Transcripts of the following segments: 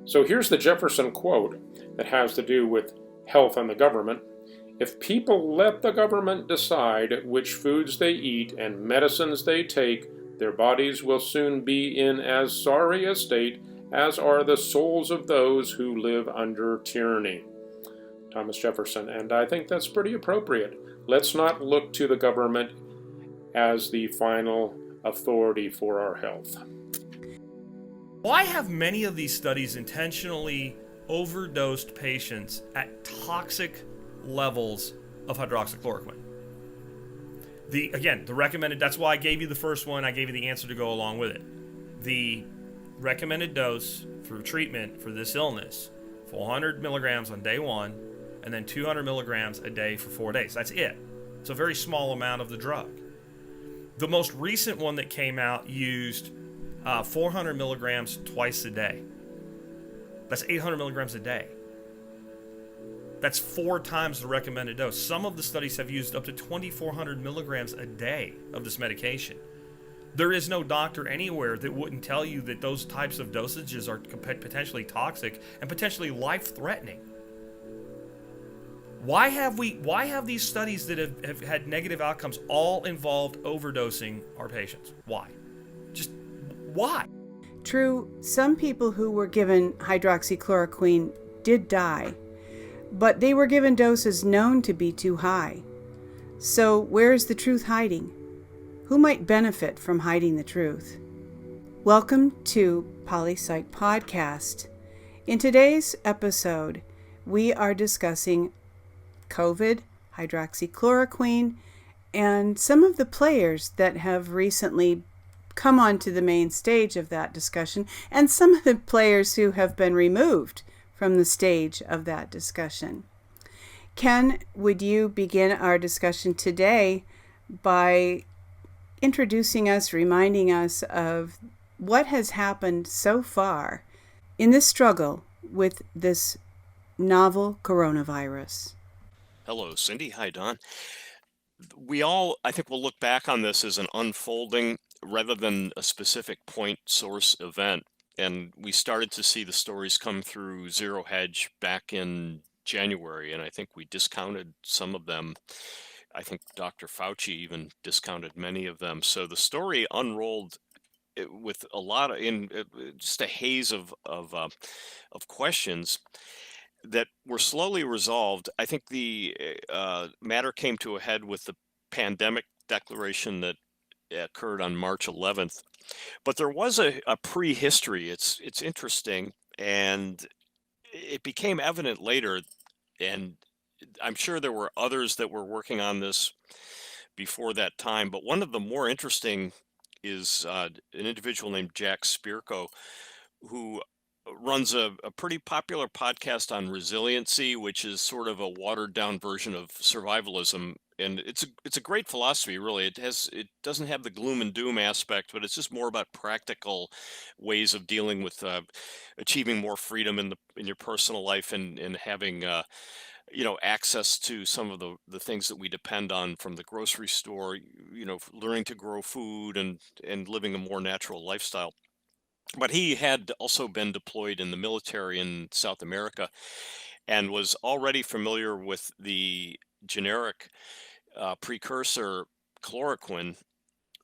So here's the Jefferson quote that has to do with health and the government. If people let the government decide which foods they eat and medicines they take, their bodies will soon be in as sorry a state as are the souls of those who live under tyranny. Thomas Jefferson, and I think that's pretty appropriate. Let's not look to the government as the final authority for our health. Why have many of these studies intentionally overdosed patients at toxic levels of hydroxychloroquine? The recommended, that's why I gave you the first one, I gave you the answer to go along with it. The recommended dose for treatment for this illness, 400 milligrams on day 1, and then 200 milligrams a day for 4 days. That's it. It's a very small amount of the drug. The most recent one that came out used 400 milligrams twice a day. That's 800 milligrams a day. That's 4 times the recommended dose. Some of the studies have used up to 2,400 milligrams a day of this medication. There is no doctor anywhere that wouldn't tell you that those types of dosages are potentially toxic and potentially life-threatening. Why have these studies that have had negative outcomes all involved overdosing our patients? Why? Just why? True, some people who were given hydroxychloroquine did die, but they were given doses known to be too high. So where is the truth hiding? Who might benefit from hiding the truth? Welcome to Poli-Psych Podcast. In today's episode, we are discussing COVID, hydroxychloroquine, and some of the players that have recently come onto the main stage of that discussion, and some of the players who have been removed from the stage of that discussion. Ken, would you begin our discussion today by introducing us, reminding us of what has happened so far in this struggle with this novel coronavirus? Hello, Cindy. Hi, Don. We all, I think, will look back on this as an unfolding rather than a specific point source event. And we started to see the stories come through Zero Hedge back in January, and I think we discounted some of them. I think Dr. Fauci even discounted many of them. So the story unrolled with a lot of, just a haze of questions that were slowly resolved. I think the matter came to a head with the pandemic declaration that occurred on March 11th. But there was a prehistory. It's interesting, and it became evident later, and I'm sure there were others that were working on this before that time. But one of the more interesting is an individual named Jack Spirko, who runs a pretty popular podcast on resiliency, which is sort of a watered down version of survivalism. And it's a great philosophy, really. It doesn't have the gloom and doom aspect, but it's just more about practical ways of dealing with achieving more freedom in your personal life, and having access to some of the things that we depend on from the grocery store. Learning to grow food and living a more natural lifestyle. But he had also been deployed in the military in South America and was already familiar with the generic precursor chloroquine,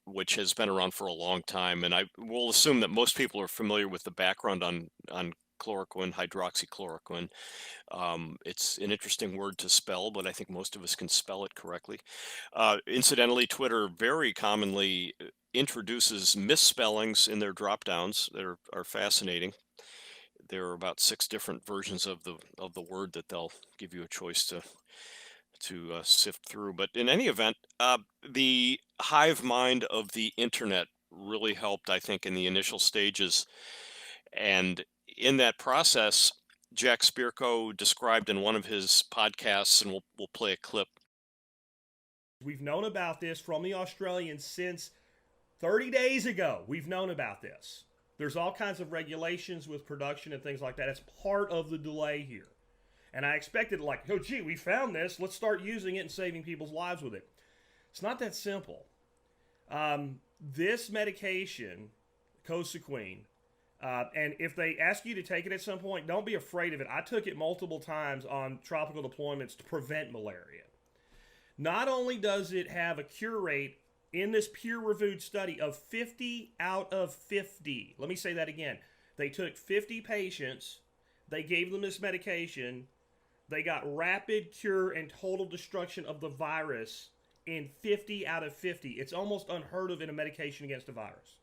which has been around for a long time. And I will assume that most people are familiar with the background on chloroquine, hydroxychloroquine. It's an interesting word to spell, but I think most of us can spell it correctly. Incidentally, Twitter very commonly introduces misspellings in their drop-downs that are fascinating. There are about 6 different versions of the word that they'll give you a choice to sift through. But in any event, the hive mind of the internet really helped, I think, in the initial stages. And in that process, Jack Spirko described in one of his podcasts, and we'll play a clip. We've known about this from the Australians since 30 days ago. We've known about this. There's all kinds of regulations with production and things like that. It's part of the delay here. And I expected, oh, gee, we found this. Let's start using it and saving people's lives with it. It's not that simple. This medication, Cosequine, And if they ask you to take it at some point, don't be afraid of it. I took it multiple times on tropical deployments to prevent malaria. Not only does it have a cure rate in this peer-reviewed study of 50 out of 50. Let me say that again. They took 50 patients, they gave them this medication, they got rapid cure and total destruction of the virus in 50 out of 50. It's almost unheard of in a medication against a virus.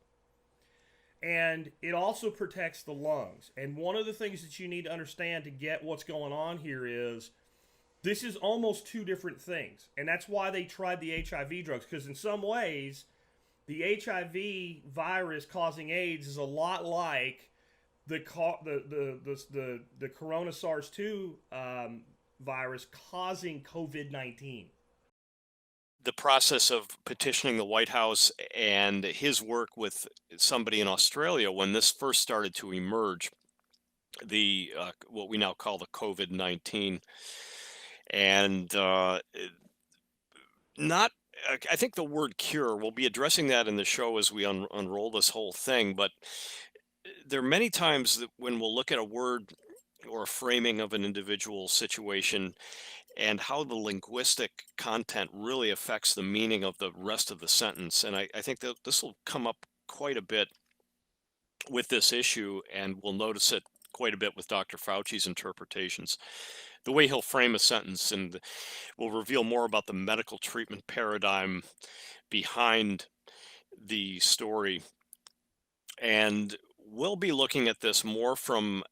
And it also protects the lungs. And one of the things that you need to understand to get what's going on here is this is almost two different things. And that's why they tried the HIV drugs, because in some ways, the HIV virus causing AIDS is a lot like the Corona SARS-2 virus causing COVID-19. The process of petitioning the White House and his work with somebody in Australia when this first started to emerge, the what we now call the COVID-19, and not. I think the word cure, we'll be addressing that in the show as we unroll this whole thing, but there are many times that when we'll look at a word or a framing of an individual situation and how the linguistic content really affects the meaning of the rest of the sentence. And I think that this will come up quite a bit with this issue, and we'll notice it quite a bit with Dr. Fauci's interpretations. The way he'll frame a sentence, and will reveal more about the medical treatment paradigm behind the story. And we'll be looking at this more from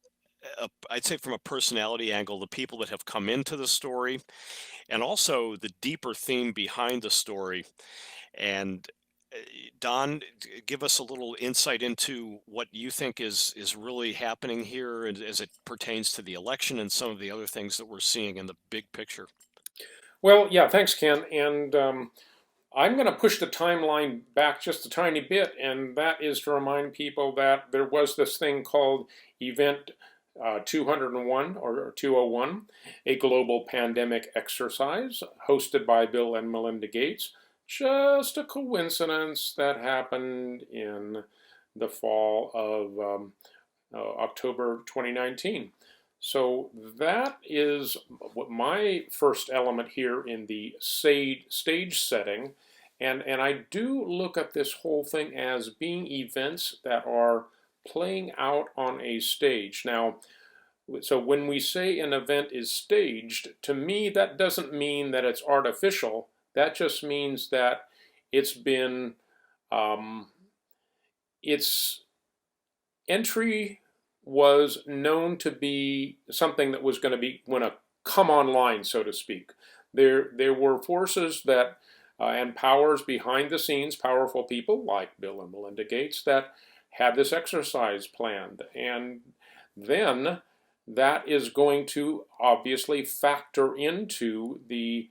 I'd say from a personality angle, the people that have come into the story, and also the deeper theme behind the story. And Don, give us a little insight into what you think is really happening here as it pertains to the election and some of the other things that we're seeing in the big picture. Well, yeah, thanks, Ken. And I'm going to push the timeline back just a tiny bit, and that is to remind people that there was this thing called Event 201 or 201, a global pandemic exercise hosted by Bill and Melinda Gates. Just a coincidence that happened in the fall of October 2019. So that is what my first element here in the stage setting. And I do look at this whole thing as being events that are playing out on a stage. Now, so when we say an event is staged, to me that doesn't mean that it's artificial. That just means that it's been, its entry was known to be something that was going to come online, so to speak. There were forces that and powers behind the scenes, powerful people like Bill and Melinda Gates, that had this exercise planned. And then that is going to obviously factor into the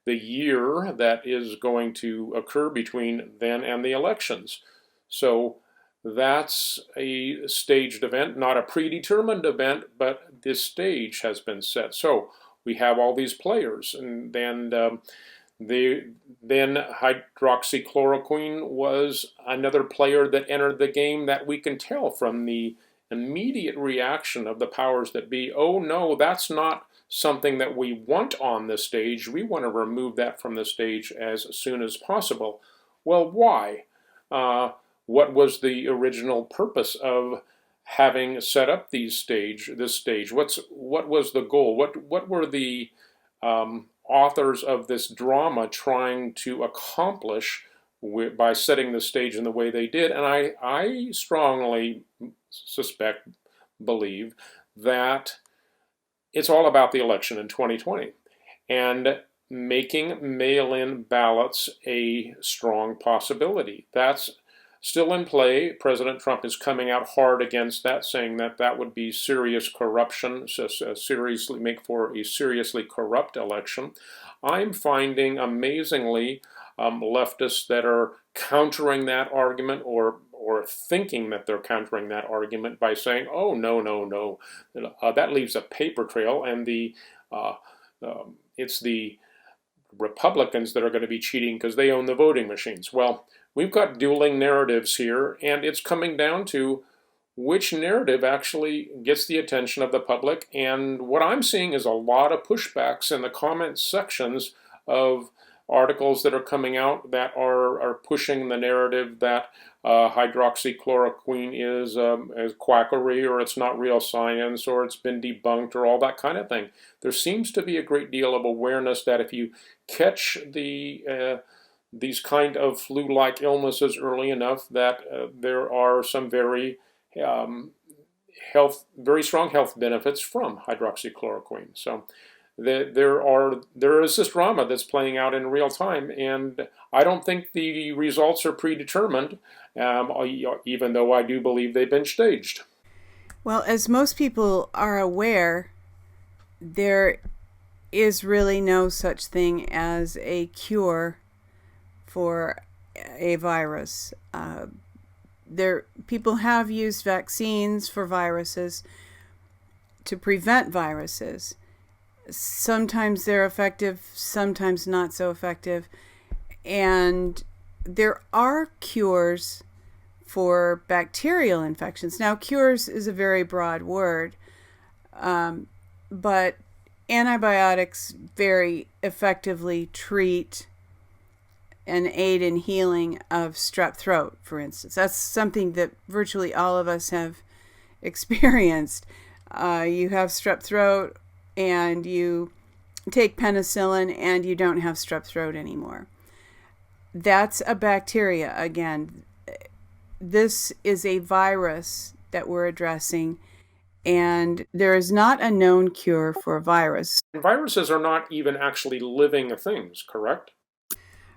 year that is going to occur between then and the elections. So that's a staged event, not a predetermined event, but this stage has been set. So we have all these players, and then hydroxychloroquine was another player that entered the game that we can tell from the immediate reaction of the powers that be. Oh no, that's not something that we want on the stage. We want to remove that from the stage as soon as possible. Well, why? What was the original purpose of having set up this stage? What was the goal? What were the authors of this drama trying to accomplish by setting the stage in the way they did? And I strongly believe that it's all about the election in 2020 and making mail-in ballots a strong possibility. That's still in play. President Trump is coming out hard against that, saying that that would be serious corruption, seriously make for a seriously corrupt election. I'm finding amazingly leftists that are countering that argument or thinking that they're countering that argument by saying, oh, no, that leaves a paper trail, and it's the Republicans that are going to be cheating because they own the voting machines. Well, we've got dueling narratives here, and it's coming down to which narrative actually gets the attention of the public. And what I'm seeing is a lot of pushbacks in the comment sections of articles that are coming out that are pushing the narrative that hydroxychloroquine is quackery, or it's not real science, or it's been debunked, or all that kind of thing. There seems to be a great deal of awareness that if you catch these kind of flu-like illnesses early enough, that there are some very strong health benefits from hydroxychloroquine. So there is this drama that's playing out in real time, and I don't think the results are predetermined, even though I do believe they've been staged. Well, as most people are aware, there is really no such thing as a cure for a virus. People have used vaccines for viruses to prevent viruses. Sometimes they're effective, sometimes not so effective. And there are cures for bacterial infections. Now, cures is a very broad word, but antibiotics very effectively treat and aid in healing of strep throat, for instance. That's something that virtually all of us have experienced. You have strep throat and you take penicillin and you don't have strep throat anymore. That's a bacteria again. This is a virus that we're addressing, and there is not a known cure for a virus. Viruses are not even actually living things, correct?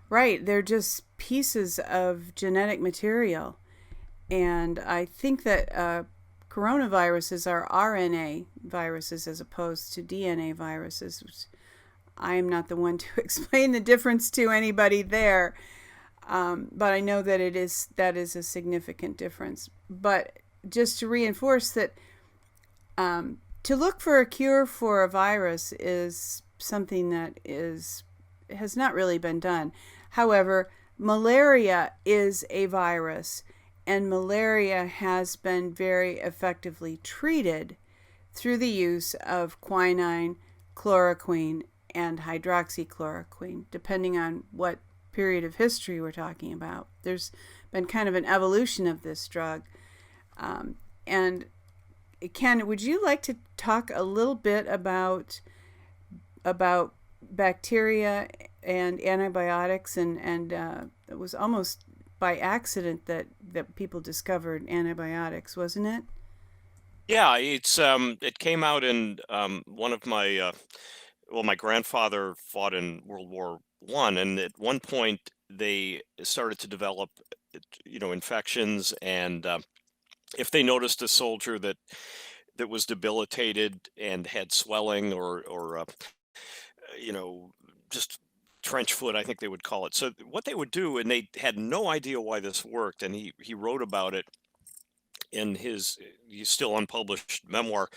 Right, they're just pieces of genetic material. And I think that coronaviruses are RNA viruses as opposed to DNA viruses, which I am not the one to explain the difference to anybody there. But I know that that is a significant difference. But just to reinforce that, to look for a cure for a virus is something that has not really been done. However, malaria is a virus, and malaria has been very effectively treated through the use of quinine, chloroquine, and hydroxychloroquine, depending on what period of history we're talking about. There's been kind of an evolution of this drug. And Ken, would you like to talk a little bit about bacteria and antibiotics, and it was almost by accident that people discovered antibiotics, wasn't it? Yeah, it came out in one of my my grandfather fought in World War I, and at one point they started to develop infections, and if they noticed a soldier that was debilitated and had swelling or just trench foot, I think they would call it. So what they would do, and they had no idea why this worked, and he wrote about it in his still unpublished memoir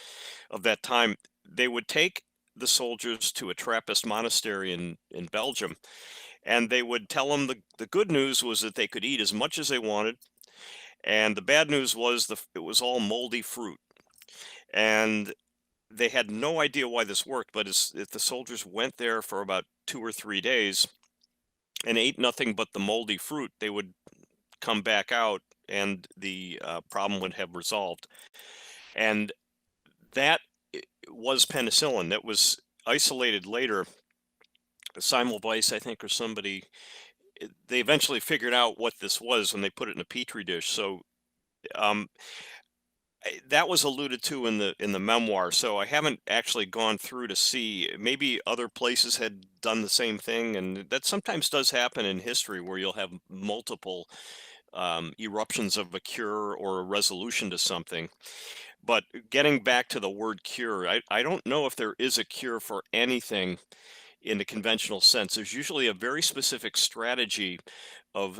of that time. They would take the soldiers to a Trappist monastery in Belgium, and they would tell them the good news was that they could eat as much as they wanted, and the bad news was it was all moldy fruit. And they had no idea why this worked, but if the soldiers went there for about 2 or 3 days and ate nothing but the moldy fruit, they would come back out and the problem would have resolved. And that was penicillin. That was isolated later. Semmelweis, I think, or somebody, they eventually figured out what this was when they put it in a petri dish. So that was alluded to in the memoir, so I haven't actually gone through to see. Maybe other places had done the same thing, and that sometimes does happen in history, where you'll have multiple eruptions of a cure or a resolution to something. But getting back to the word cure, I don't know if there is a cure for anything in the conventional sense. There's usually a very specific strategy of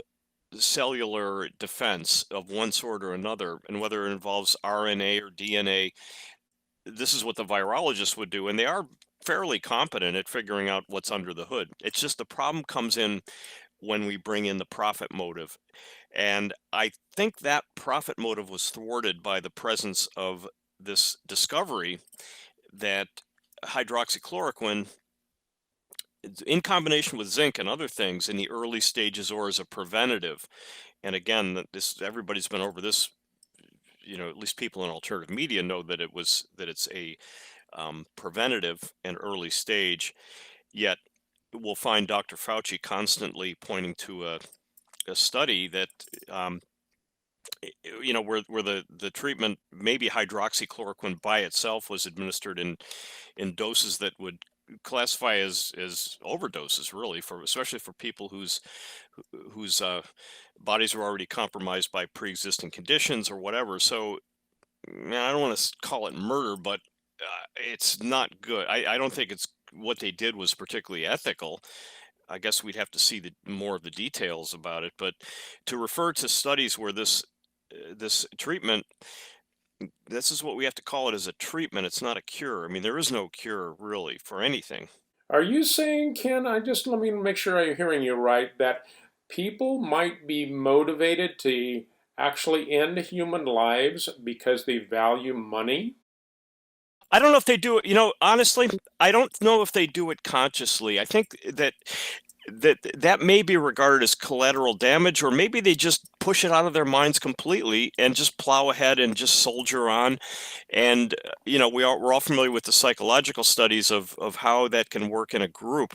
cellular defense of one sort or another, and whether it involves RNA or DNA, this is what the virologists would do, and they are fairly competent at figuring out what's under the hood. It's just the problem comes in when we bring in the profit motive. And I think that profit motive was thwarted by the presence of this discovery that hydroxychloroquine, in combination with zinc and other things in the early stages or as a preventative. And again, this everybody's been over this, at least people in alternative media know that it's a preventative and early stage. Yet we'll find Dr. Fauci constantly pointing to a study that where the treatment, maybe hydroxychloroquine by itself, was administered in doses that would classify as overdoses, really, especially for people whose bodies are already compromised by pre-existing conditions or whatever. So, man, I don't want to call it murder, but it's not good. I don't think it's what they did was particularly ethical. I guess we'd have to see more of the details about it. But to refer to studies where this treatment, this is what we have to call it, as a treatment. It's not a cure. I mean, there is no cure really for anything. Are you saying, Ken, let me make sure I'm hearing you right, that people might be motivated to actually end human lives because they value money? I don't know if they do it, honestly, I don't know if they do it consciously. I think that may be regarded as collateral damage, or maybe they just push it out of their minds completely and just plow ahead and just soldier on. And we're all familiar with the psychological studies of how that can work in a group.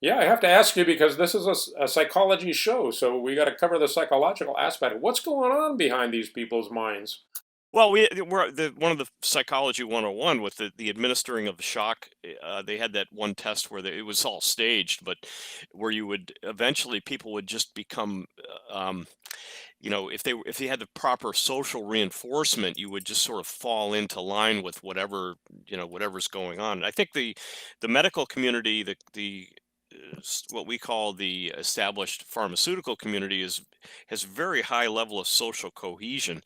Yeah, I have to ask you because this is a psychology show, so we got to cover the psychological aspect. What's going on behind these people's minds? Well, we're one of the psychology 101 with the administering of the shock. They had that one test where it was all staged, but where people would just become, if they had the proper social reinforcement, you would just sort of fall into line with whatever's going on. And I think the medical community, what we call the established pharmaceutical community, has very high level of social cohesion.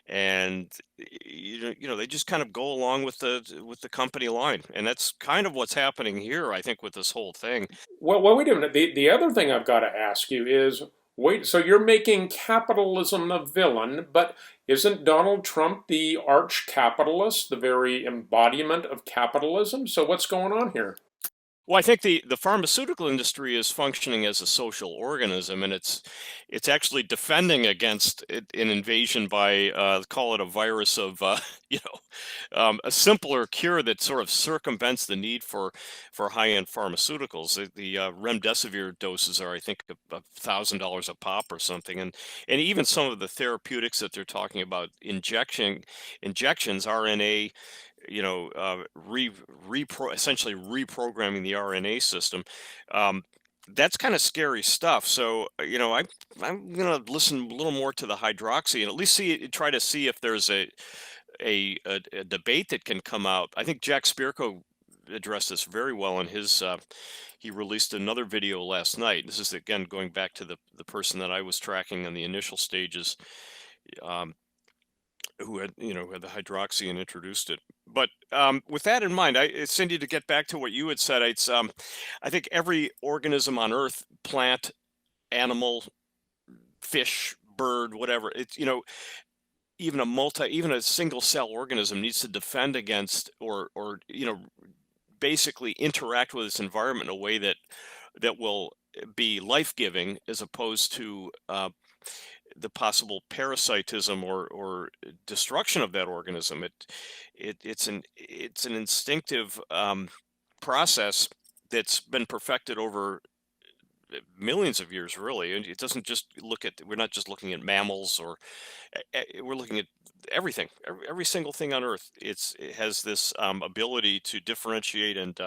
And they just kind of go along with the company line, and that's kind of what's happening here, I think, with this whole thing. Well, wait a minute. The other thing I've got to ask you is, wait, so you're making capitalism the villain, but isn't Donald Trump the arch capitalist, the very embodiment of capitalism? So what's going on here? Well, I think the pharmaceutical industry is functioning as a social organism, and it's actually defending against an invasion by, call it a virus of, a simpler cure that sort of circumvents the need for high-end pharmaceuticals. The remdesivir doses are, I think, $1,000 a pop or something, and even some of the therapeutics that they're talking about, injections, RNA, essentially reprogramming the RNA system. That's kind of scary stuff. So, I'm going to listen a little more to the hydroxy and at least try to see if there's a debate that can come out. I think Jack Spirko addressed this very well in his, he released another video last night. This is, again, going back to the person that I was tracking in the initial stages, who had the hydroxy and introduced it. But with that in mind, Cindy, to get back to what you had said, I think every organism on Earth, plant, animal, fish, bird, whatever, it's even a single cell organism needs to defend against or basically interact with its environment in a way that will be life-giving, as opposed to the possible parasitism or destruction of that organism. It's an instinctive process that's been perfected over millions of years, really. And it doesn't just we're not just looking at mammals, or we're looking at everything, every single thing on Earth. It has this ability to differentiate and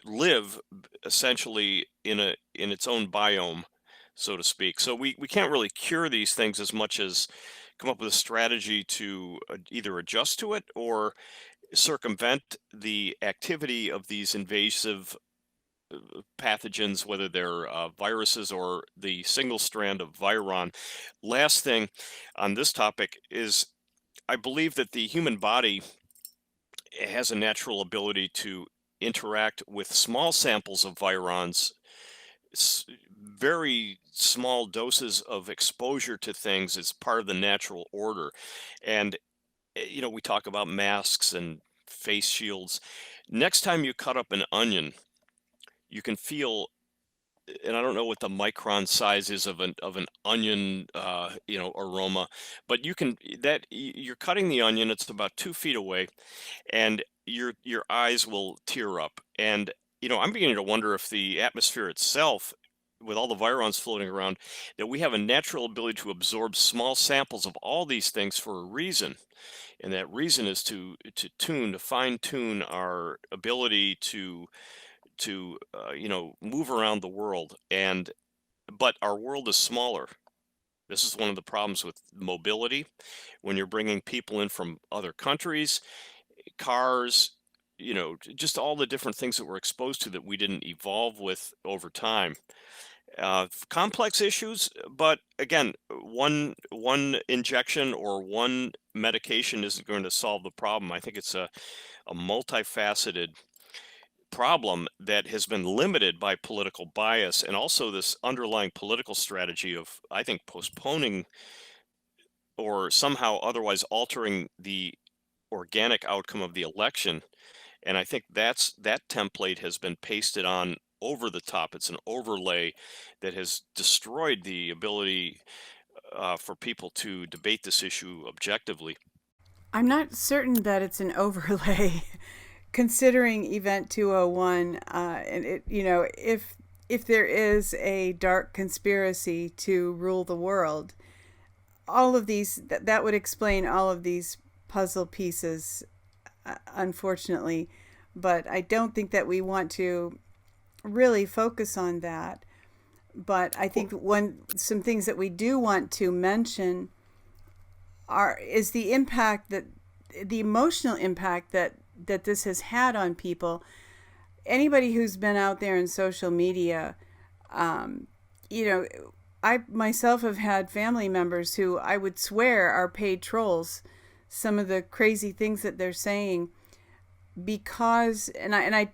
live essentially in its own biome, so to speak. So we can't really cure these things as much as come up with a strategy to either adjust to it or circumvent the activity of these invasive pathogens, whether they're viruses or the single strand of viron. Last thing on this topic is, I believe that the human body has a natural ability to interact with small samples of virons very small doses of exposure to things is part of the natural order. And, we talk about masks and face shields. Next time you cut up an onion, you can feel, and I don't know what the micron size is of an onion, aroma, but you're cutting the onion. It's about 2 feet away, and your eyes will tear up. And I'm beginning to wonder if the atmosphere itself, with all the virons floating around, that we have a natural ability to absorb small samples of all these things for a reason. And that reason is to fine tune our ability to move around the world. But our world is smaller. This is one of the problems with mobility. When you're bringing people in from other countries, cars, just all the different things that we're exposed to that we didn't evolve with over time. Complex issues, but again, one injection or one medication isn't going to solve the problem. I think it's a multifaceted problem that has been limited by political bias, and also this underlying political strategy of, I think, postponing or somehow otherwise altering the organic outcome of the election. And I think that template has been pasted on over the top. It's an overlay that has destroyed the ability for people to debate this issue objectively. I'm not certain that it's an overlay. Considering Event 201, and if there is a dark conspiracy to rule the world, all of these that would explain all of these puzzle pieces, unfortunately. But I don't think that we want to really focus on that. But I think some things that we do want to mention is the emotional impact that this has had on people. Anybody who's been out there in social media, I myself have had family members who I would swear are paid trolls. Some of the crazy things that they're saying, because I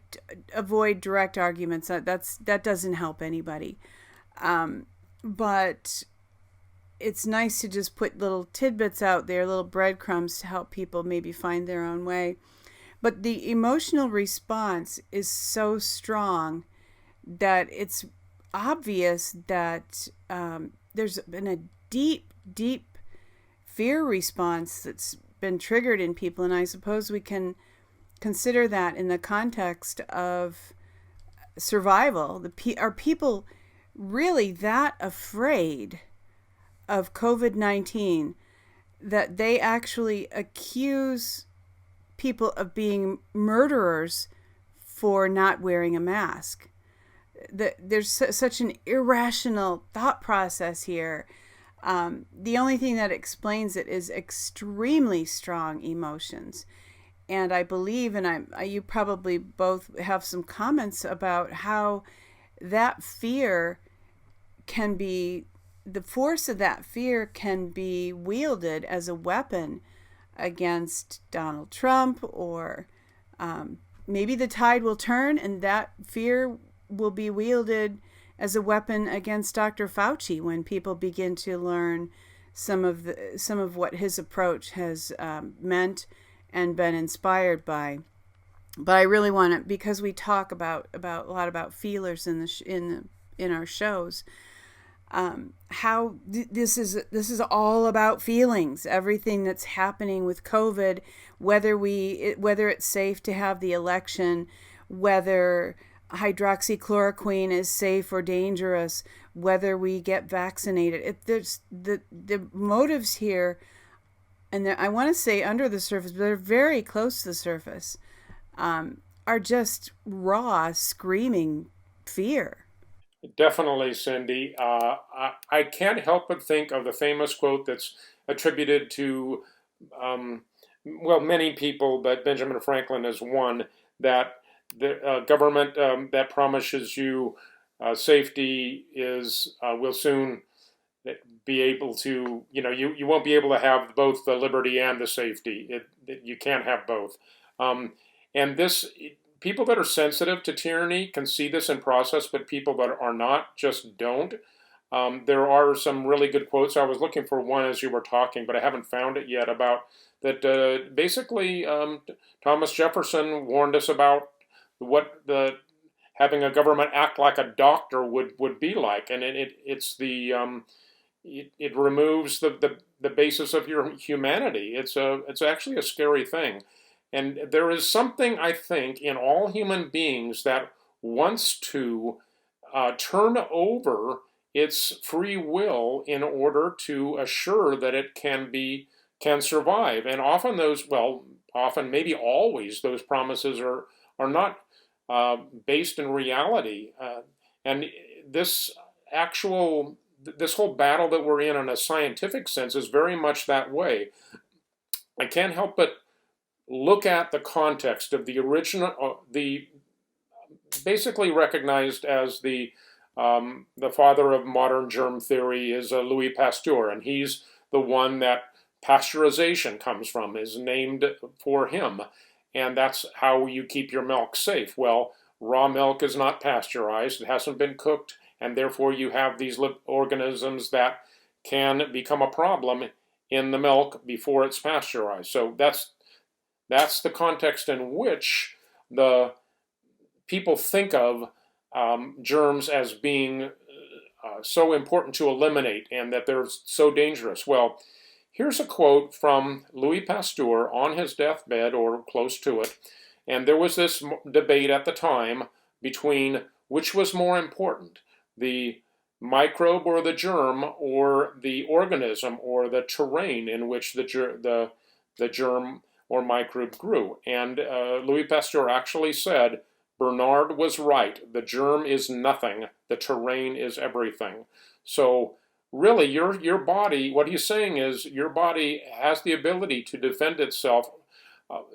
avoid direct arguments. That doesn't help anybody. But it's nice to just put little tidbits out there, little breadcrumbs to help people maybe find their own way. But the emotional response is so strong that it's obvious that there's been a deep, deep fear response that's been triggered in people. And I suppose we can consider that in the context of survival. Are people really that afraid of COVID-19 that they actually accuse people of being murderers for not wearing a mask? There's such an irrational thought process here. The only thing that explains it is extremely strong emotions. And I believe, and you probably both have some comments about how that fear can be, the force of that fear can be wielded as a weapon against Donald Trump, or maybe the tide will turn and that fear will be wielded as a weapon against Dr. Fauci when people begin to learn some of what his approach has meant and been inspired by. But I really want to, because we talk about a lot about feelers in our shows, how this is all about feelings. Everything that's happening with COVID, whether it's safe to have the election, whether hydroxychloroquine is safe or dangerous, whether we get vaccinated. There's the motives here, and I want to say under the surface, but they're very close to the surface, are just raw, screaming fear. Definitely, Cindy. I can't help but think of the famous quote that's attributed to, many people, but Benjamin Franklin is one, that the government that promises you safety will soon be able to, you won't be able to have both the liberty and the safety. You can't have both. And this people that are sensitive to tyranny can see this in process, but people that are not just don't. There are some really good quotes. I was looking for one as you were talking, but I haven't found it yet about that. Basically, Thomas Jefferson warned us about what the having a government act like a doctor would be like, and it removes the basis of your humanity. It's actually a scary thing, and there is something, I think, in all human beings that wants to turn over its free will in order to assure that it can survive. And often often, maybe always, those promises are not based in reality. And this this whole battle that we're in a scientific sense is very much that way. I can't help but look at the context of the original, the basically recognized as the father of modern germ theory is Louis Pasteur, and he's the one that pasteurization comes from, is named for him. And that's how you keep your milk safe. Well, raw milk is not pasteurized, it hasn't been cooked, and therefore you have these organisms that can become a problem in the milk before it's pasteurized. So that's the context in which the people think of germs as being so important to eliminate and that they're so dangerous. Well, here's a quote from Louis Pasteur on his deathbed or close to it. And there was this debate at the time between which was more important, the microbe or the germ, or the organism or the terrain in which the germ or microbe grew. And Louis Pasteur actually said, Bernard was right. The germ is nothing. The terrain is everything. So really, your body, what he's saying is your body has the ability to defend itself.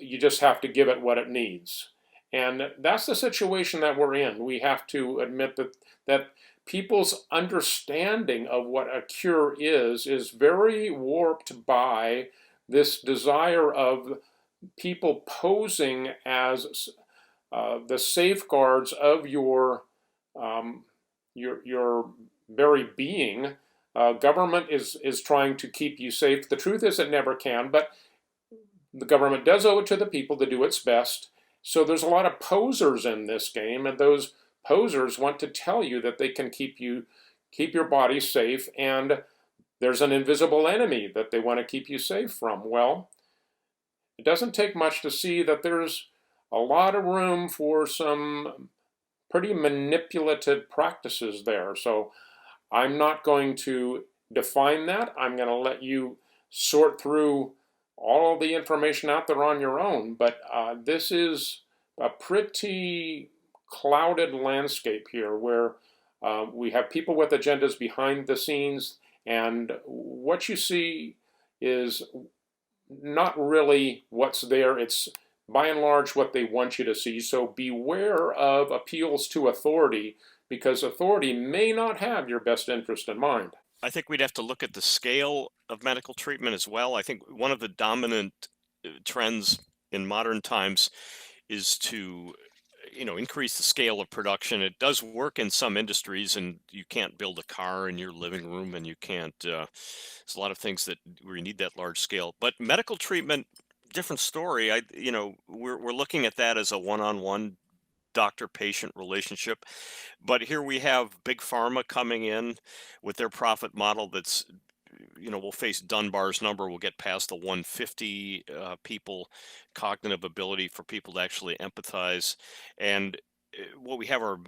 You just have to give it what it needs. And that's the situation that we're in. We have to admit that people's understanding of what a cure is very warped by this desire of people posing as the safeguards of your very being. Government is trying to keep you safe. The truth is it never can, but the government does owe it to the people to do its best. So there's a lot of posers in this game, and those posers want to tell you that they can keep your body safe, and there's an invisible enemy that they want to keep you safe from. Well, it doesn't take much to see that there's a lot of room for some pretty manipulative practices there. So I'm not going to define that. I'm going to let you sort through all the information out there on your own. But this is a pretty clouded landscape here where we have people with agendas behind the scenes, and what you see is not really what's there. It's by and large what they want you to see. So beware of appeals to authority, because authority may not have your best interest in mind. I think we'd have to look at the scale of medical treatment as well. I think one of the dominant trends in modern times is to increase the scale of production. It does work in some industries, and you can't build a car in your living room, and you can't there's a lot of things where you need that large scale. But medical treatment, different story. We're looking at that as a one-on-one doctor-patient relationship. But here we have big pharma coming in with their profit model that's, we'll face Dunbar's number. We'll get past the 150 people cognitive ability for people to actually empathize. And what we have are,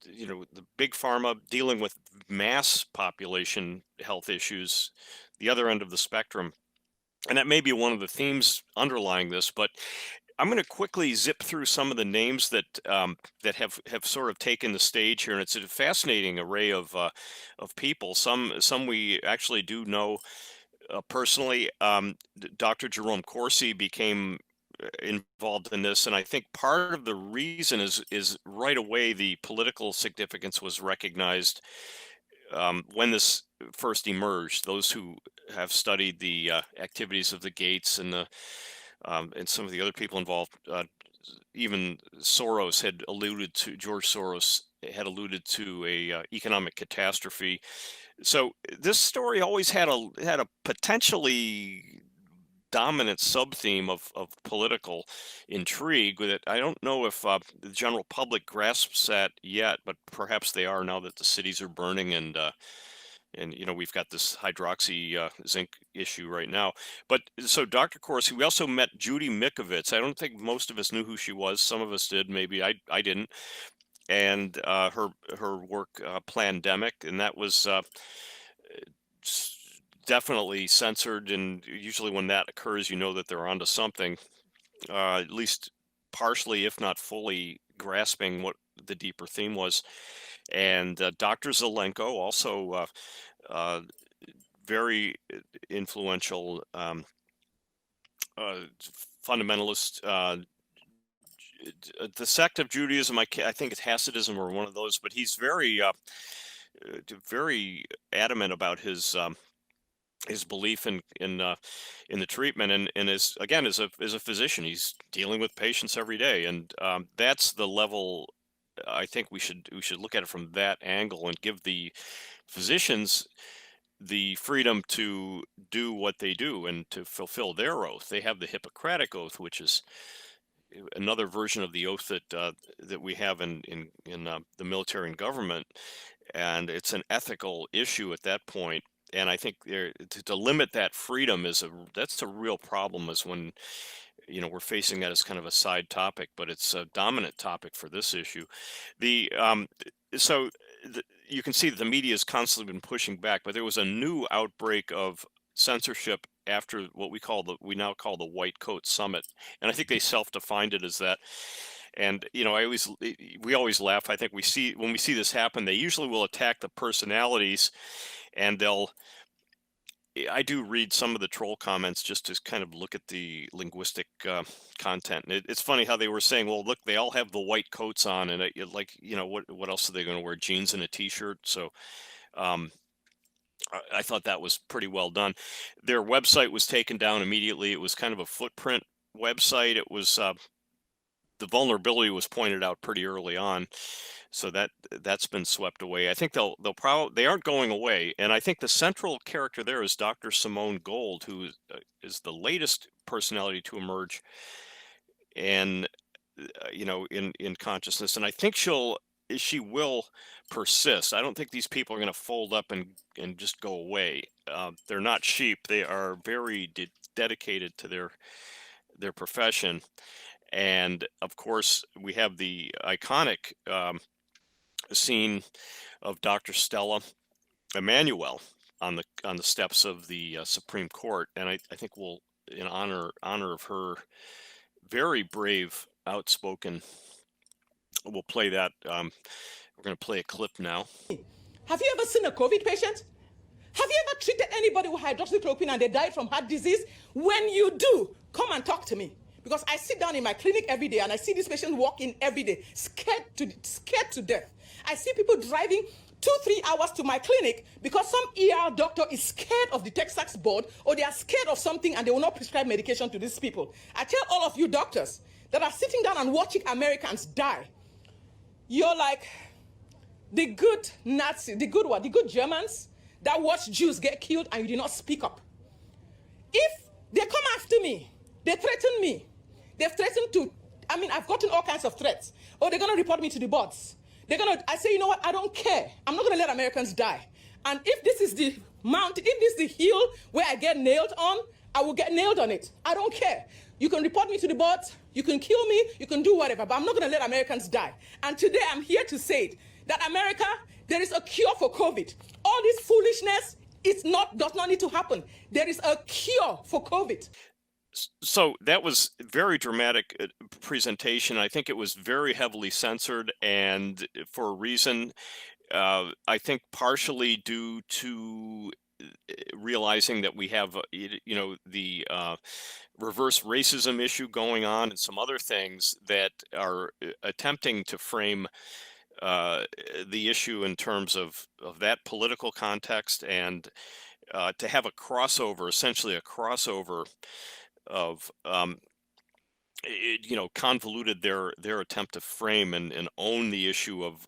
the big pharma dealing with mass population health issues, the other end of the spectrum. And that may be one of the themes underlying this, but I'm going to quickly zip through some of the names that have sort of taken the stage here, and it's a fascinating array of people. Some we actually do know personally. Dr. Jerome Corsi became involved in this, and I think part of the reason is right away the political significance was recognized when this first emerged. Those who have studied the activities of the Gates and some of the other people involved even Soros had alluded to, George Soros had alluded to a economic catastrophe. So this story always had a potentially dominant sub-theme of political intrigue with it. I don't know if the general public grasps that yet, but perhaps they are now that the cities are burning and we've got this zinc issue right now. But so Dr. Corsi, we also met Judy Mikovits. I don't think most of us knew who she was. Some of us did, maybe I didn't. And her work, Plandemic, and that was definitely censored. And usually when that occurs, you know that they're onto something, at least partially, if not fully, grasping what the deeper theme was. And Dr. Zelenko, also very influential fundamentalist. The sect of Judaism, I think it's Hasidism or one of those, but he's very adamant about his belief in the treatment, and as a physician, he's dealing with patients every day, and that's the level. I think we should look at it from that angle and give the physicians the freedom to do what they do and to fulfill their oath. They have the Hippocratic Oath, which is another version of the oath that we have in the military and government, and it's an ethical issue at that point. And I think to limit that freedom that's a real problem, is when we're facing that as kind of a side topic, but it's a dominant topic for this issue. You can see that the media has constantly been pushing back, but there was a new outbreak of censorship after what we now call the White Coat Summit, and I think they self-defined it as that. And we always laugh. I think when we see this happen, they usually will attack the personalities, and I do read some of the troll comments just to kind of look at the linguistic content. And it's funny how they were saying, well, look, they all have the white coats on, and what else are they going to wear? Jeans and a t-shirt. So I thought that was pretty well done. Their website was taken down immediately. It was kind of a footprint website. It was the vulnerability was pointed out pretty early on. So that's been swept away. I think they aren't going away, and I think the central character there is Dr. Simone Gold, who is the latest personality to emerge, and in consciousness. And I think she will persist. I don't think these people are going to fold up and just go away. They're not sheep. They are very dedicated to their profession, and of course we have the iconic scene of Dr. Stella Immanuel on the steps of the Supreme Court, and I think we'll, in honor of her very brave, outspoken, we'll play that. We're going to play a clip now. Have you ever seen a COVID patient? Have you ever treated anybody with hydroxychloroquine and they died from heart disease? When you do, come and talk to me. Because I sit down in my clinic every day and I see these patients walk in every day, scared to death. I see people driving 2-3 hours to my clinic because some ER doctor is scared of the Texas board, or they are scared of something and they will not prescribe medication to these people. I tell all of you doctors that are sitting down and watching Americans die, you're like the good Nazi, the good Germans that watch Jews get killed and you did not speak up. If they come after me, they threaten me. They've threatened to, I've gotten all kinds of threats. Oh, they're going to report me to the boards. I say, you know what, I don't care. I'm not going to let Americans die. And if this is the mountain, if this is the hill where I get nailed on, I will get nailed on it. I don't care. You can report me to the boards, you can kill me, you can do whatever, but I'm not going to let Americans die. And today I'm here to say it, that America, there is a cure for COVID. All this foolishness, does not need to happen. There is a cure for COVID. So that was very dramatic presentation. I think it was very heavily censored, and for a reason, I think partially due to realizing that we have, the reverse racism issue going on and some other things that are attempting to frame the issue in terms of that political context, and to have essentially a crossover of convoluted their attempt to frame and own the issue of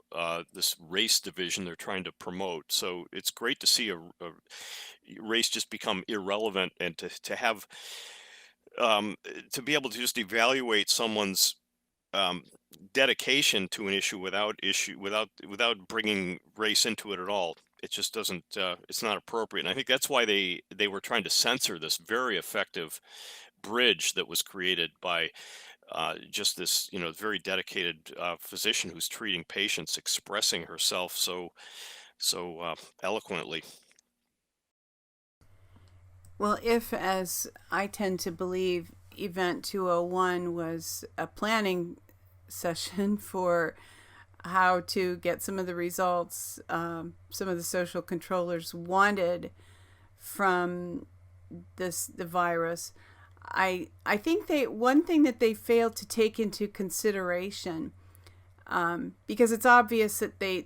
this race division they're trying to promote. So it's great to see a race just become irrelevant, and to have to be able to just evaluate someone's um, dedication to an issue without bringing race into it at all. It just doesn't. It's not appropriate. And I think that's why they were trying to censor this very effective bridge that was created by just this, very dedicated physician who's treating patients, expressing herself so eloquently. Well, if, as I tend to believe, Event 201 was a planning session for how to get some of the results some of the social controllers wanted from the virus, I think one thing that they failed to take into consideration, because it's obvious that they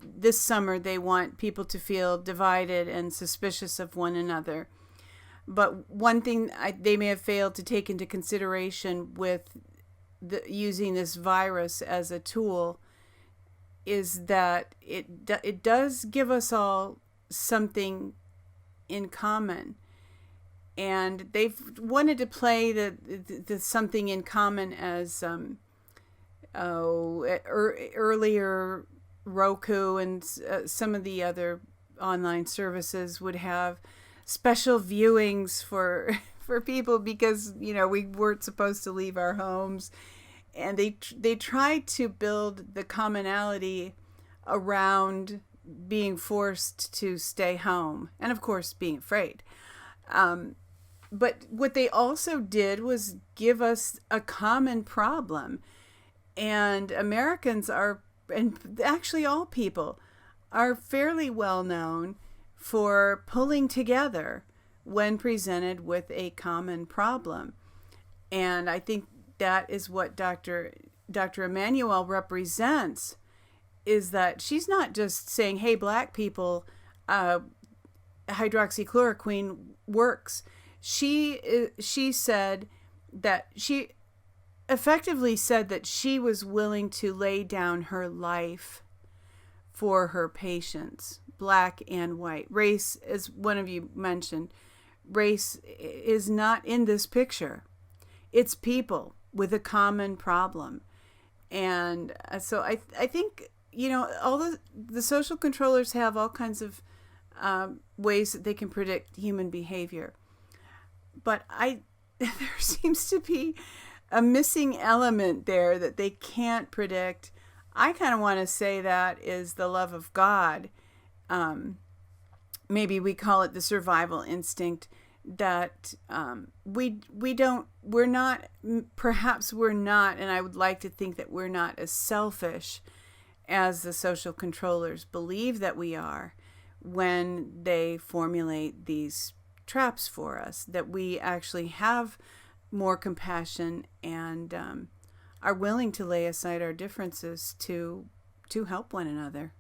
this summer they want people to feel divided and suspicious of one another. But one thing they may have failed to take into consideration with using this virus as a tool is that it does give us all something in common. And they've wanted to play the something in common as earlier Roku and some of the other online services would have special viewings for people because we weren't supposed to leave our homes, and they tried to build the commonality around being forced to stay home and of course being afraid. But what they also did was give us a common problem, and Americans are, and actually all people are, fairly well known for pulling together when presented with a common problem. And I think that is what Dr. Immanuel represents, is that she's not just saying, hey, black people, hydroxychloroquine works. She said that she effectively said that she was willing to lay down her life for her patients, black and white. Race, as one of you mentioned, race is not in this picture. It's people with a common problem. And so I think, all the social controllers have all kinds of ways that they can predict human behavior. But there seems to be a missing element there that they can't predict. I kind of want to say that is the love of God. Maybe we call it the survival instinct, that we're not, and I would like to think that we're not as selfish as the social controllers believe that we are when they formulate these traps for us, that we actually have more compassion and are willing to lay aside our differences to help one another.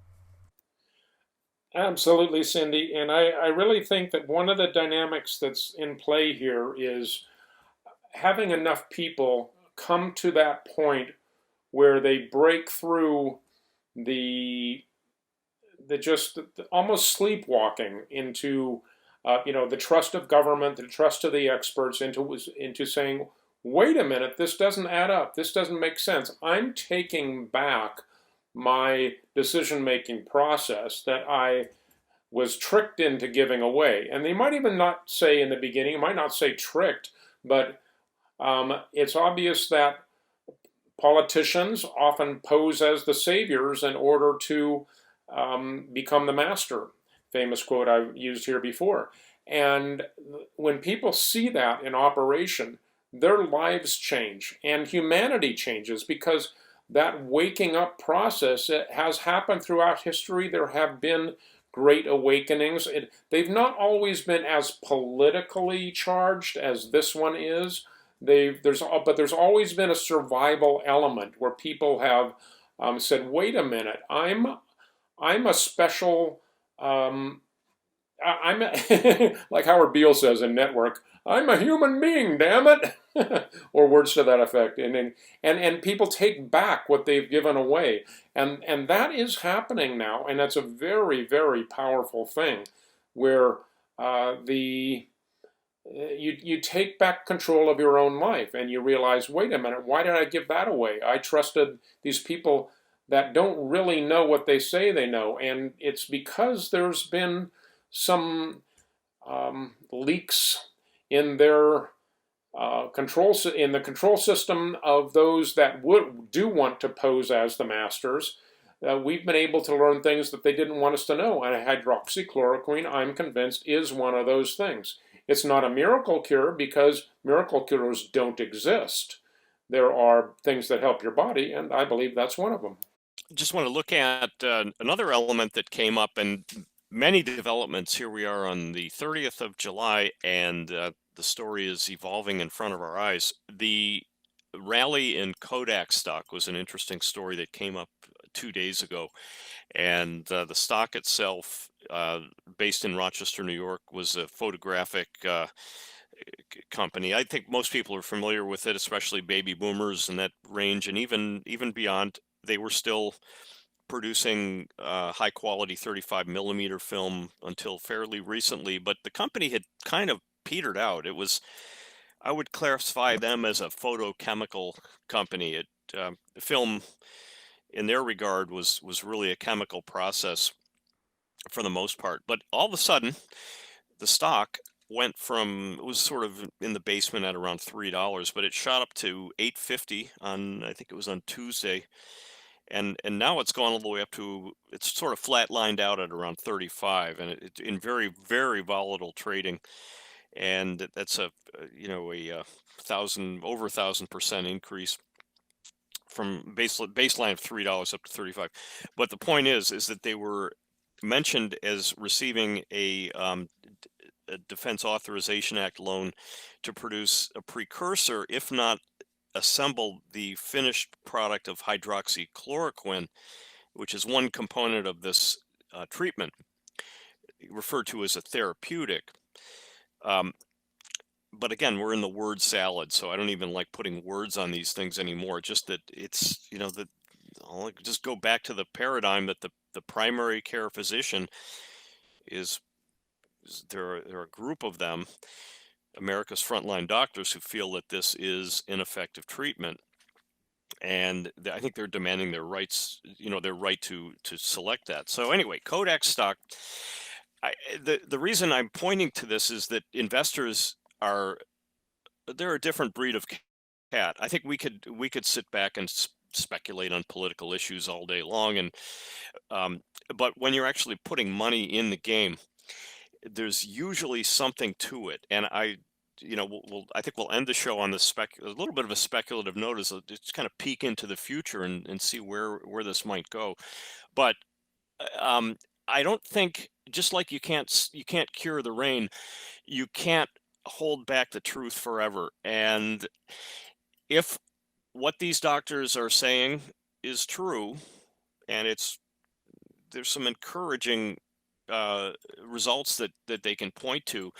Absolutely, Cindy. And I really think that one of the dynamics that's in play here is having enough people come to that point where they break through the almost sleepwalking into the trust of government, the trust of the experts, into saying, wait a minute, this doesn't add up. This doesn't make sense. I'm taking back my decision-making process that I was tricked into giving away. And they might even not say in the beginning, might not say tricked, but it's obvious that politicians often pose as the saviors in order to become the master. Famous quote I've used here before. And when people see that in operation, their lives change and humanity changes, because that waking up process, it has happened throughout history. There have been great awakenings. They've not always been as politically charged as this one is. But there's always been a survival element where people have said, wait a minute, I'm a special I'm like Howard Beale says in Network, I'm a human being, damn it, or words to that effect. And people take back what they've given away, and that is happening now, and that's a very, very powerful thing, where you take back control of your own life, and you realize, wait a minute, why did I give that away? I trusted these people that don't really know what they say they know, and it's because there's been some leaks in their in the control system of those that do want to pose as the masters. We've been able to learn things that they didn't want us to know, and hydroxychloroquine, I'm convinced, is one of those things. It's not a miracle cure because miracle cures don't exist. There are things that help your body, and I believe that's one of them. Just want to look at another element that came up, and many developments. Here we are on the 30th of July, and the story is evolving in front of our eyes. The rally in Kodak stock was an interesting story that came up 2 days ago. And the stock itself, based in Rochester, New York, was a photographic company. I think most people are familiar with it, especially baby boomers and that range, and even beyond. They were still producing high quality 35 millimeter film until fairly recently, but the company had kind of petered out. I would classify them as a photochemical company. Film in their regard was really a chemical process for the most part. But all of a sudden, the stock went from, it was sort of in the basement at around $3, but it shot up to $8.50 on, I think it was on Tuesday. And now it's gone all the way up to, it's sort of flatlined out at around 35, and it in very, very volatile trading. And that's over 1,000% increase from baseline of $3 up to 35. But the point is that they were mentioned as receiving a Defense Authorization Act loan to produce a precursor, if not assemble the finished product of hydroxychloroquine, which is one component of this treatment, referred to as a therapeutic. But again, we're in the word salad, so I don't even like putting words on these things anymore. Just that it's, that I'll just go back to the paradigm that the primary care physician is there are a group of them, America's frontline doctors, who feel that this is ineffective treatment. And I think they're demanding their rights, their right to select that. So anyway, Kodak stock, the reason I'm pointing to this is that investors they're a different breed of cat. I think we could sit back and speculate on political issues all day long, and but when you're actually putting money in the game, there's usually something to it. And I think we'll end the show on this a little bit of a speculative note, as just kind of peek into the future and see where this might go. But I don't think, just like you can't cure the rain, you can't hold back the truth forever. And if what these doctors are saying is true, and there's some encouraging results that they can point to,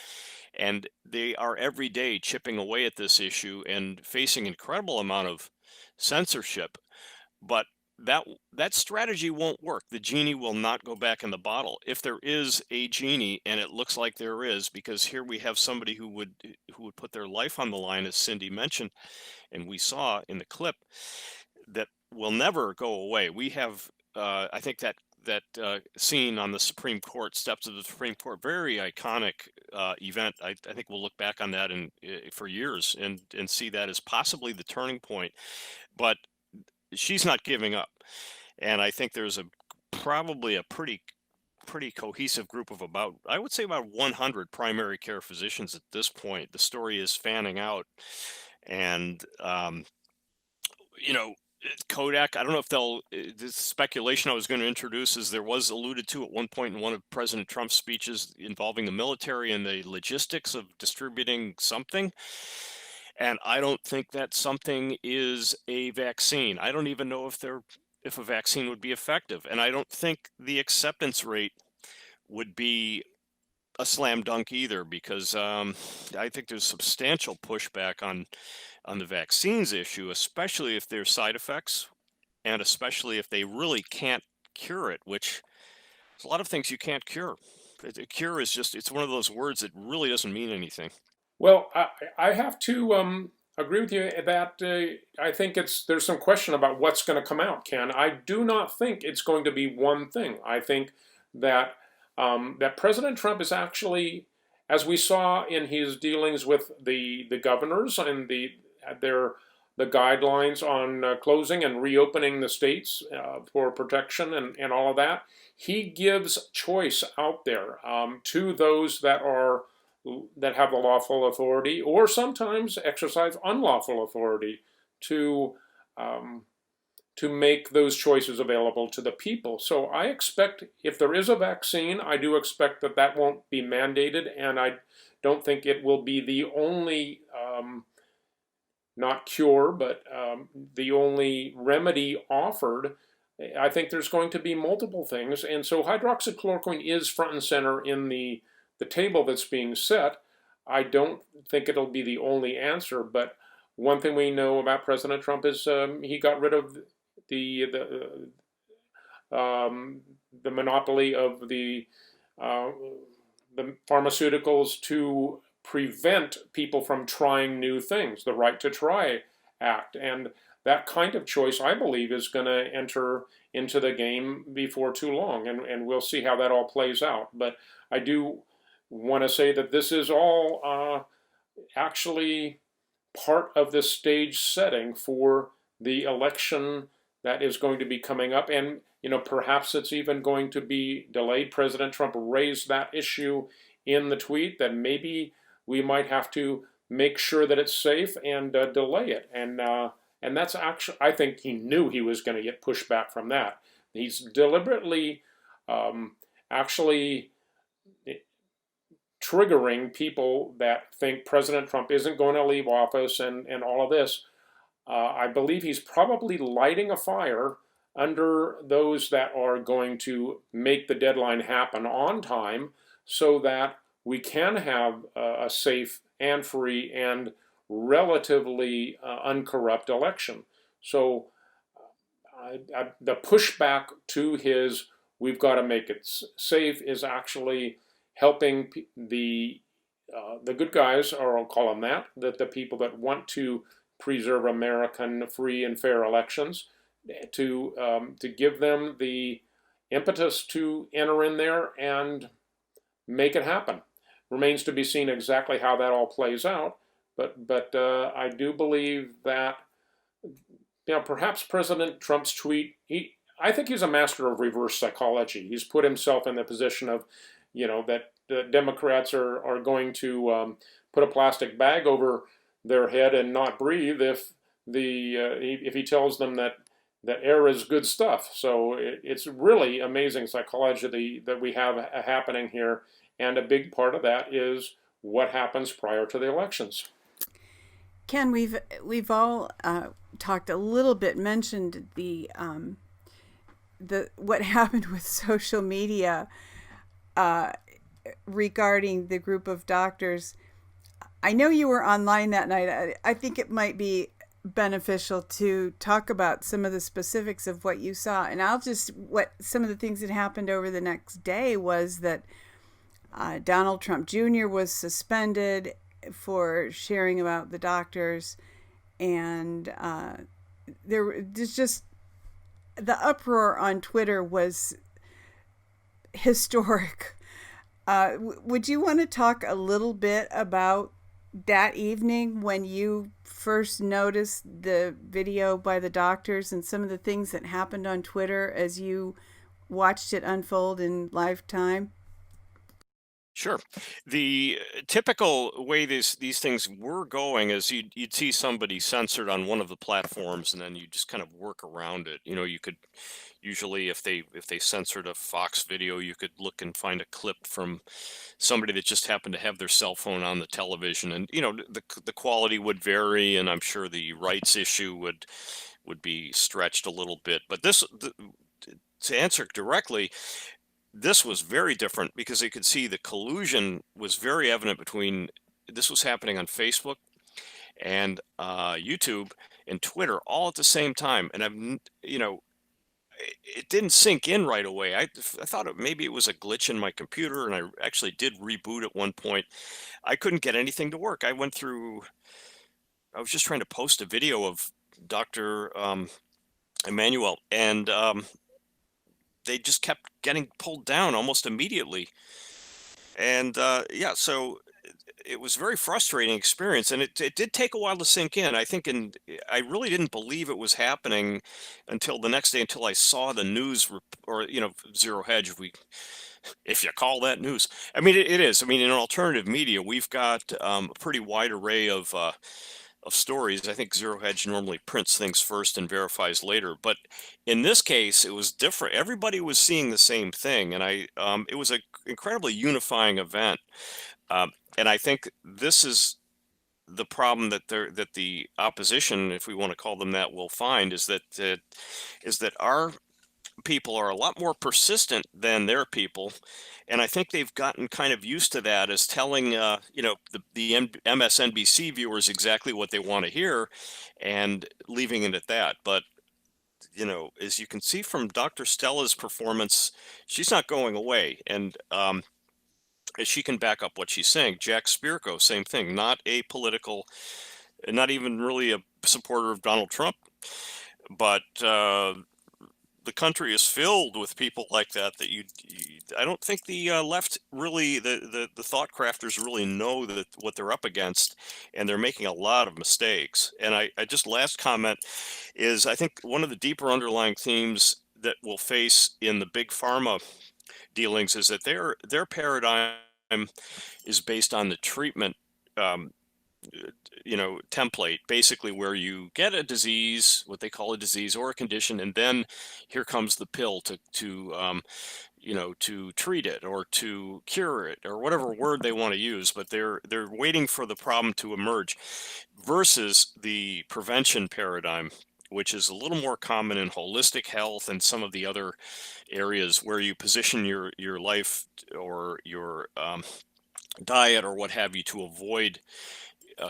and they are every day chipping away at this issue and facing incredible amount of censorship, but that strategy won't work. The genie will not go back in the bottle. If there is a genie, and it looks like there is, because here we have somebody who would put their life on the line, as Cindy mentioned, and we saw in the clip, that will never go away. We have, I think that scene on the Supreme Court, steps of the Supreme Court, very iconic event. I think we'll look back on that for years and see that as possibly the turning point. But she's not giving up, and I think there's probably a pretty cohesive group of about 100 primary care physicians at this point. The story is fanning out, and Kodak, I don't know if the speculation I was going to introduce is there was alluded to at one point in one of President Trump's speeches involving the military and the logistics of distributing something. And I don't think that something is a vaccine. I don't even know if a vaccine would be effective. And I don't think the acceptance rate would be a slam dunk either, because I think there's substantial pushback on the vaccines issue, especially if there's side effects, and especially if they really can't cure it, which there's a lot of things you can't cure. A cure is just, it's one of those words that really doesn't mean anything. Well, I have to agree with you that I think there's some question about what's going to come out, Ken. I do not think it's going to be one thing. I think that that President Trump is actually, as we saw in his dealings with the governors and the guidelines on closing and reopening the states for protection and all of that, he gives choice out there to those that have the lawful authority, or sometimes exercise unlawful authority to make those choices available to the people. So I expect, if there is a vaccine, I do expect that won't be mandated, and I don't think it will be the only, not cure, but the only remedy offered. I think there's going to be multiple things, and so hydroxychloroquine is front and center in the table that's being set. I don't think it'll be the only answer, but one thing we know about President Trump is he got rid of the monopoly of the pharmaceuticals to prevent people from trying new things, the Right to Try Act. And that kind of choice, I believe, is going to enter into the game before too long, and we'll see how that all plays out. But I do want to say that this is all actually part of the stage setting for the election that is going to be coming up, and perhaps it's even going to be delayed. President Trump raised that issue in the tweet, that maybe we might have to make sure that it's safe and delay it, and that's actually, I think he knew he was going to get pushback from that. He's deliberately actually triggering people that think President Trump isn't going to leave office and all of this. I believe he's probably lighting a fire under those that are going to make the deadline happen on time, so that we can have a safe and free and relatively uncorrupt election. So the pushback to his "we've got to make it safe" is actually helping the good guys, or I'll call them that the people that want to preserve American free and fair elections, to give them the impetus to enter in there and make it happen. Remains to be seen exactly how that all plays out, but I do believe that perhaps President Trump's tweet, I think he's a master of reverse psychology. He's put himself in the position of that the Democrats are going to put a plastic bag over their head and not breathe if he tells them that air is good stuff. So it's really amazing psychology that we have happening here, and a big part of that is what happens prior to the elections. Ken, we've all talked a little bit, mentioned the what happened with social media regarding the group of doctors. I know you were online that night. I think it might be beneficial to talk about some of the specifics of what you saw. And some of the things that happened over the next day was that Donald Trump Jr. was suspended for sharing about the doctors. And there's just, the uproar on Twitter was historic. Would you want to talk a little bit about that evening when you first noticed the video by the doctors and some of the things that happened on Twitter as you watched it unfold in live time? Sure. The typical way these things were going is you'd see somebody censored on one of the platforms, and then you just kind of work around it. You could usually, if they censored a Fox video, you could look and find a clip from somebody that just happened to have their cell phone on the television, and the quality would vary, and I'm sure the rights issue would be stretched a little bit. But to answer directly, this was very different because they could see the collusion was very evident between, this was happening on Facebook and YouTube and Twitter all at the same time. And it didn't sink in right away. I thought maybe it was a glitch in my computer, and I actually did reboot at one point. I couldn't get anything to work. I was just trying to post a video of Dr. Immanuel, and they just kept getting pulled down almost immediately. And so it was a very frustrating experience, and it did take a while to sink in. I think, I really didn't believe it was happening until the next day, until I saw the news, or Zero Hedge, if you call that news. I mean, it is. I mean, in alternative media, we've got a pretty wide array of stories. I think Zero Hedge normally prints things first and verifies later, but in this case, it was different. Everybody was seeing the same thing, and it was an incredibly unifying event. And I think this is the problem that the opposition, if we want to call them that, will find, is that our people are a lot more persistent than their people, and I think they've gotten kind of used to that, as telling the MSNBC viewers exactly what they want to hear, and leaving it at that. But as you can see from Dr. Stella's performance, she's not going away, and she can back up what she's saying. Jack Spirko, same thing, not apolitical, not even really a supporter of Donald Trump, but the country is filled with people like that. I don't think the left really, the thought crafters really know what they're up against, and they're making a lot of mistakes. And I just, last comment is, I think one of the deeper underlying themes that we'll face in the big pharma dealings is that their paradigm is based on the treatment template, basically, where you get a disease, what they call a disease or a condition, and then here comes the pill to treat it or to cure it, or whatever word they want to use, but they're waiting for the problem to emerge, versus the prevention paradigm, which is a little more common in holistic health and some of the other areas where you position your life or your diet or what have you to avoid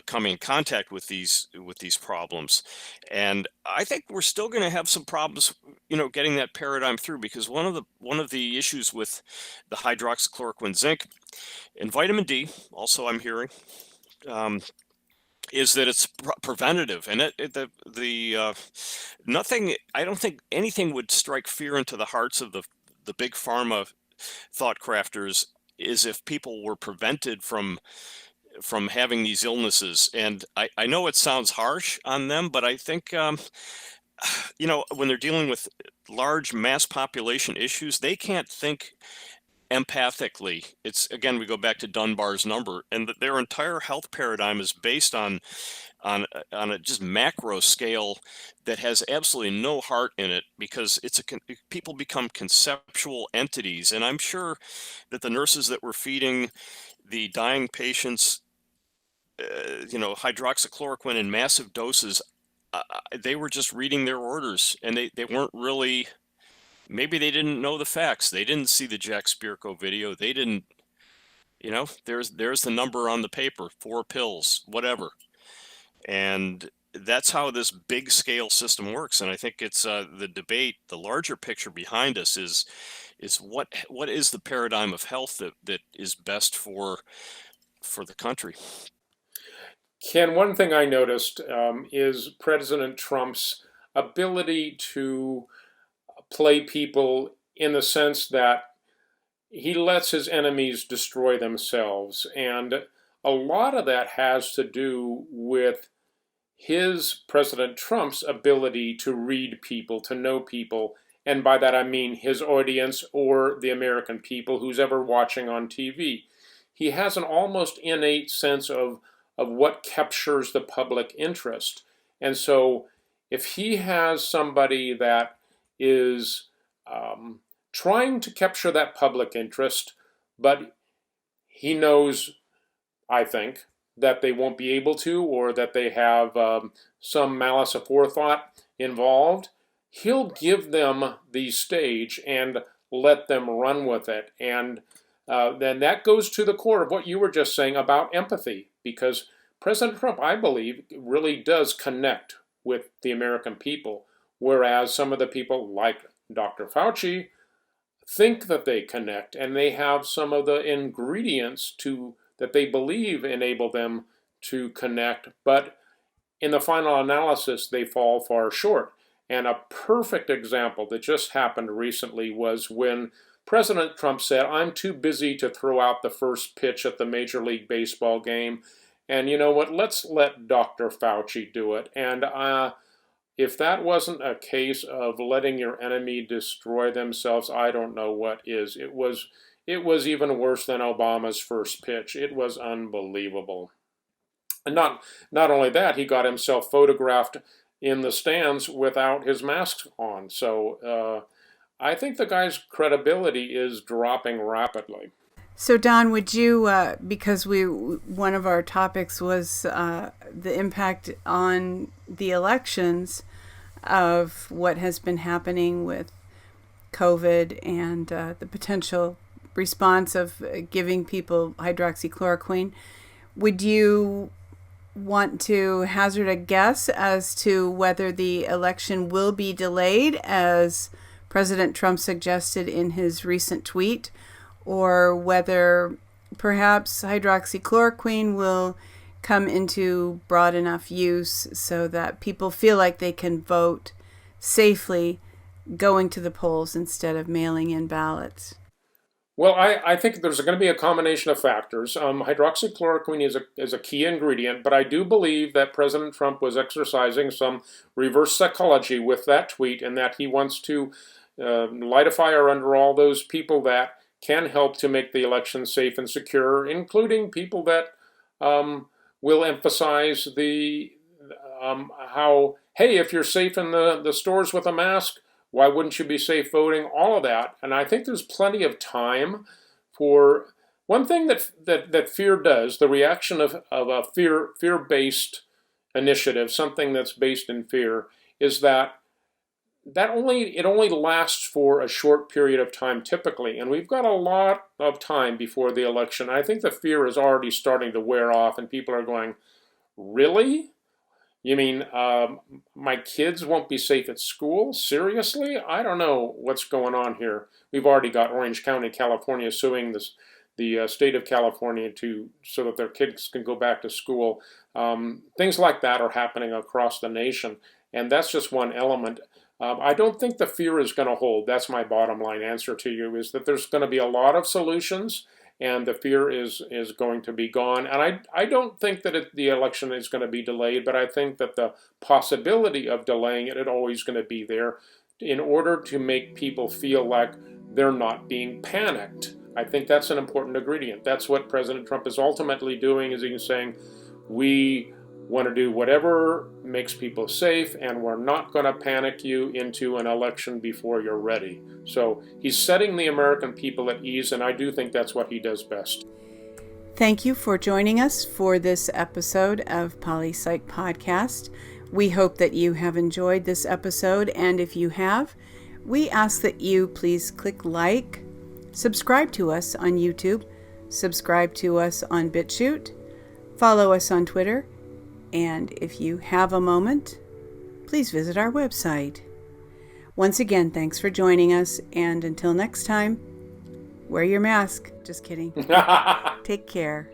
coming in contact with these problems. And I think we're still going to have some problems, getting that paradigm through, because one of the issues with the hydroxychloroquine, zinc, and vitamin D, also I'm hearing, is that it's preventative, and nothing. I don't think anything would strike fear into the hearts of the big pharma thought crafters is if people were prevented from having these illnesses. And I know it sounds harsh on them, but I think when they're dealing with large mass population issues, they can't think empathically. It's, again, we go back to Dunbar's number, and that their entire health paradigm is based on a just macro scale that has absolutely no heart in it, because people become conceptual entities. And I'm sure that the nurses that were feeding the dying patients hydroxychloroquine in massive doses, they were just reading their orders, and they weren't really, maybe they didn't know the facts. They didn't see the Jack Spirko video. They didn't, there's the number on the paper, 4 pills, whatever. And that's how this big scale system works. And I think it's the debate, the larger picture behind us is what is the paradigm of health that is best for the country. Ken, one thing I noticed is President Trump's ability to play people, in the sense that he lets his enemies destroy themselves. And a lot of that has to do with President Trump's ability to read people, to know people. And by that I mean his audience, or the American people, who's ever watching on TV. He has an almost innate sense of what captures the public interest. And so if he has somebody that is trying to capture that public interest, but he knows, I think, that they won't be able to, or that they have some malice aforethought involved, he'll give them the stage and let them run with it. And then that goes to the core of what you were just saying about empathy, because President Trump, I believe, really does connect with the American people, whereas some of the people like Dr. Fauci think that they connect, and they have some of the ingredients that they believe enable them to connect, but in the final analysis, they fall far short. And a perfect example that just happened recently was when President Trump said, "I'm too busy to throw out the first pitch at the Major League Baseball game. And you know what? Let's let Dr. Fauci do it." And if that wasn't a case of letting your enemy destroy themselves, I don't know what is. It was even worse than Obama's first pitch. It was unbelievable. And not only that, he got himself photographed in the stands without his mask on. So I think the guy's credibility is dropping rapidly. So Don, would you, because one of our topics was the impact on the elections of what has been happening with COVID and the potential response of giving people hydroxychloroquine, would you want to hazard a guess as to whether the election will be delayed, as President Trump suggested in his recent tweet, or whether perhaps hydroxychloroquine will come into broad enough use so that people feel like they can vote safely going to the polls instead of mailing in ballots? Well, I think there's going to be a combination of factors. Hydroxychloroquine is a key ingredient, but I do believe that President Trump was exercising some reverse psychology with that tweet, and that he wants to light a fire under all those people that can help to make the election safe and secure, including people that will emphasize how, hey, if you're safe in the stores with a mask, why wouldn't you be safe voting? All of that. And I think there's plenty of time for one thing that fear does, the reaction of a fear-based initiative, something that's based in fear, is that it only lasts for a short period of time typically. And we've got a lot of time before the election. I think the fear is already starting to wear off, and people are going, really? You mean my kids won't be safe at school? Seriously? I don't know what's going on here. We've already got Orange County, California, suing the state of California so that their kids can go back to school. Things like that are happening across the nation, and that's just one element. I don't think the fear is going to hold. That's my bottom line answer to you, is that there's going to be a lot of solutions, and the fear is going to be gone. And I don't think that the election is going to be delayed, but I think that the possibility of delaying it is always going to be there in order to make people feel like they're not being panicked. I think that's an important ingredient. That's what President Trump is ultimately doing, is he's saying, we want to do whatever makes people safe, and we're not going to panic you into an election before you're ready. So he's setting the American people at ease, and I do think that's what he does best. Thank you for joining us for this episode of Poli-Psych Podcast. We hope that you have enjoyed this episode, and if you have, we ask that you please click like, subscribe to us on YouTube, subscribe to us on BitChute, follow us on Twitter, and if you have a moment, please visit our website. Once again, thanks for joining us, and until next time, wear your mask. Just kidding. Take care.